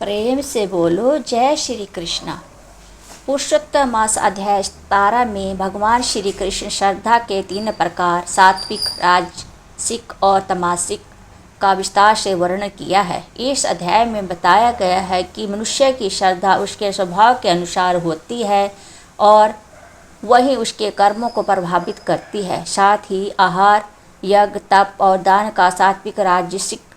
प्रेम से बोलो जय श्री कृष्ण। पुरुषोत्तम मास अध्याय 17 में भगवान श्री कृष्ण श्रद्धा के 3 प्रकार सात्विक, राजसिक और तामसिक का विस्तार से वर्णन किया है। इस अध्याय में बताया गया है कि मनुष्य की श्रद्धा उसके स्वभाव के अनुसार होती है और वही उसके कर्मों को प्रभावित करती है। साथ ही आहार, यज्ञ, तप और दान का सात्विक, राजसिक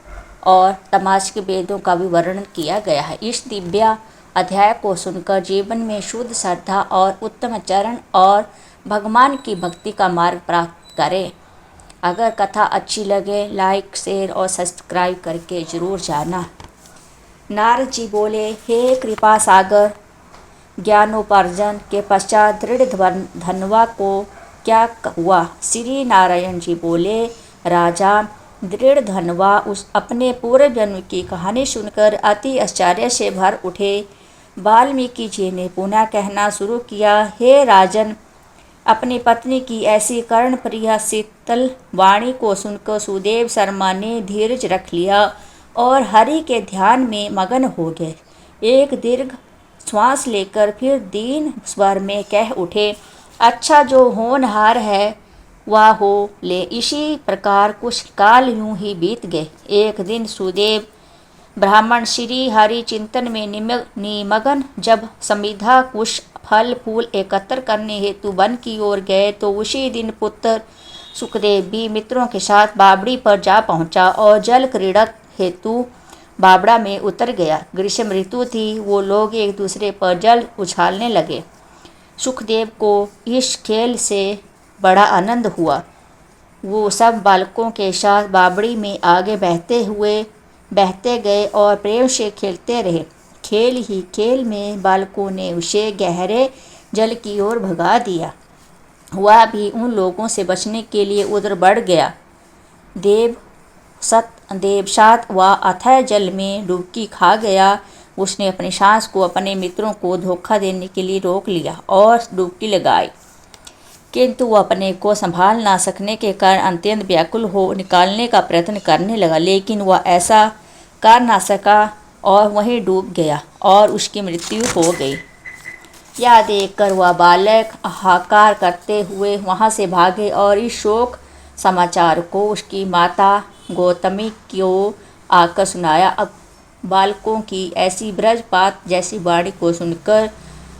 और तामसिक वेदों का भी वर्णन किया गया है। इस दिव्य अध्याय को सुनकर जीवन में शुद्ध श्रद्धा और उत्तम चरण और भगवान की भक्ति का मार्ग प्राप्त करें। अगर कथा अच्छी लगे लाइक, शेयर और सब्सक्राइब करके जरूर जाना। नारद जी बोले, हे कृपा सागर, ज्ञानोपार्जन के पश्चात दृढ़ धनवा को क्या हुआ? श्री नारायण जी बोले, राजा, दृढ़ धनवा उस अपने पूर्व जन्म की कहानी सुनकर अति आश्चर्य से भर उठे। वाल्मीकि जी ने पुनः कहना शुरू किया, हे राजन, अपनी पत्नी की ऐसी कर्णप्रिय शीतल वाणी को सुनकर सुदेव शर्मा ने धीरज रख लिया और हरि के ध्यान में मगन हो गए। एक दीर्घ श्वास लेकर फिर दीन स्वर में कह उठे, अच्छा, जो होनहार है वह हो ले। इसी प्रकार कुछ काल यूं ही बीत गए। एक दिन सुदेव ब्राह्मण श्री हरि चिंतन में निमग्न जब समिधा कुछ फल फूल एकत्र करने हेतु वन की ओर गए तो उसी दिन पुत्र सुखदेव भी मित्रों के साथ बावड़ी पर जा पहुंचा और जल क्रीड़ा हेतु बावड़ा में उतर गया। ग्रीष्म ऋतु थी। वो लोग एक दूसरे पर जल उछालने लगे। सुखदेव को इस खेल से बड़ा आनंद हुआ। वो सब बालकों के साथ बावड़ी में आगे बहते गए और प्रेम से खेलते रहे। खेल ही खेल में बालकों ने उसे गहरे जल की ओर भगा दिया। वह भी उन लोगों से बचने के लिए उधर बढ़ गया। देवसात वह अथाह जल में डुबकी खा गया। उसने अपनी सांस को अपने मित्रों को धोखा देने के लिए रोक लिया और डुबकी लगाई, किंतु वह अपने को संभाल ना सकने के कारण अत्यंत व्याकुल हो निकालने का प्रयत्न करने लगा, लेकिन वह ऐसा कर ना सका और वहीं डूब गया और उसकी मृत्यु हो गई। यह देखकर वह बालक हाहाकार करते हुए वहां से भागे और इस शोक समाचार को उसकी माता गौतमी को आकर सुनाया। अब बालकों की ऐसी ब्रजपात जैसी वाणी को सुनकर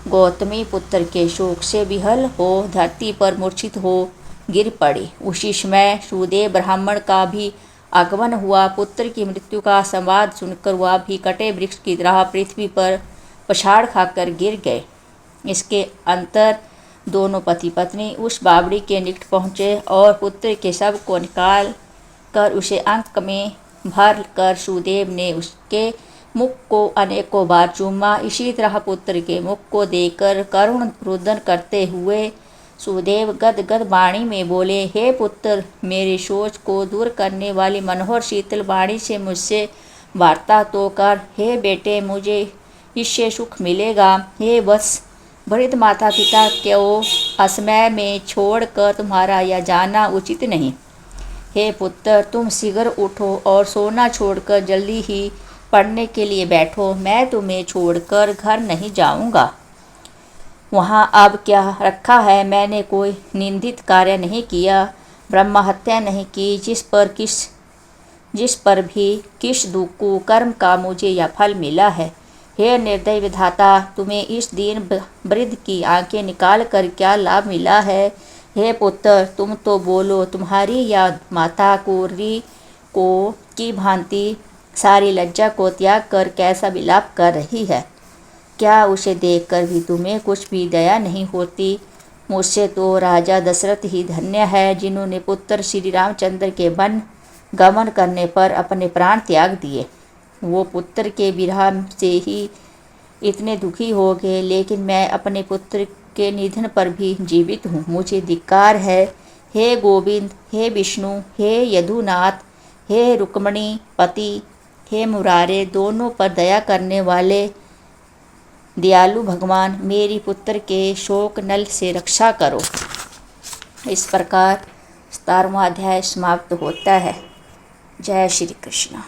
गौतमी पुत्र के शोक से विहल हो धरती पर मूर्छित हो गिर पड़ी। उसी समय सुदेव ब्राह्मण का भी आगमन हुआ। पुत्र की मृत्यु का संवाद सुनकर वह भी कटे वृक्ष की तरह पृथ्वी पर पछाड़ खाकर गिर गए। इसके अंतर दोनों पति पत्नी उस बावड़ी के निकट पहुँचे और पुत्र के शव को निकाल कर उसे अंक में भर कर सुदेव ने उसके मुख को अनेकों बार चूमा। इसी तरह पुत्र के मुख को देकर करुण रुदन करते हुए सुदेव गदगद वाणी में बोले, हे पुत्र, मेरी सोच को दूर करने वाली मनोहर शीतल वाणी से मुझसे वार्ता तो कर। हे बेटे, मुझे इससे सुख मिलेगा। हे वत्स, वृद्ध माता पिता को असमय में छोड़कर तुम्हारा यह जाना उचित नहीं। हे पुत्र, तुम शीघ्र उठो और सोना छोड़कर जल्दी ही पढ़ने के लिए बैठो। मैं तुम्हें छोड़कर घर नहीं जाऊंगा। वहाँ अब क्या रखा है? मैंने कोई निंदित कार्य नहीं किया, ब्रह्म हत्या नहीं की, जिस पर भी किस दुख कर्म का मुझे यह फल मिला है। हे निर्दय विधाता, तुम्हें इस दीन वृद्ध की आंखें निकाल कर क्या लाभ मिला है? हे पुत्र, तुम तो बोलो, तुम्हारी या माता कोरी को की भांति सारी लज्जा को त्याग कर कैसा विलाप कर रही है? क्या उसे देखकर भी तुम्हें कुछ भी दया नहीं होती? मुझसे तो राजा दशरथ ही धन्य है, जिन्होंने पुत्र श्री रामचंद्र के वन गमन करने पर अपने प्राण त्याग दिए। वो पुत्र के विरह से ही इतने दुखी हो गए, लेकिन मैं अपने पुत्र के निधन पर भी जीवित हूँ। मुझे धिक्कार है। हे गोविंद, हे विष्णु, हे यदुनाथ, हे रुक्मणी पति, हे मुरारे, दोनों पर दया करने वाले दयालु भगवान, मेरी पुत्र के शोक नल से रक्षा करो। इस प्रकार 17वां अध्याय समाप्त होता है। जय श्री कृष्ण।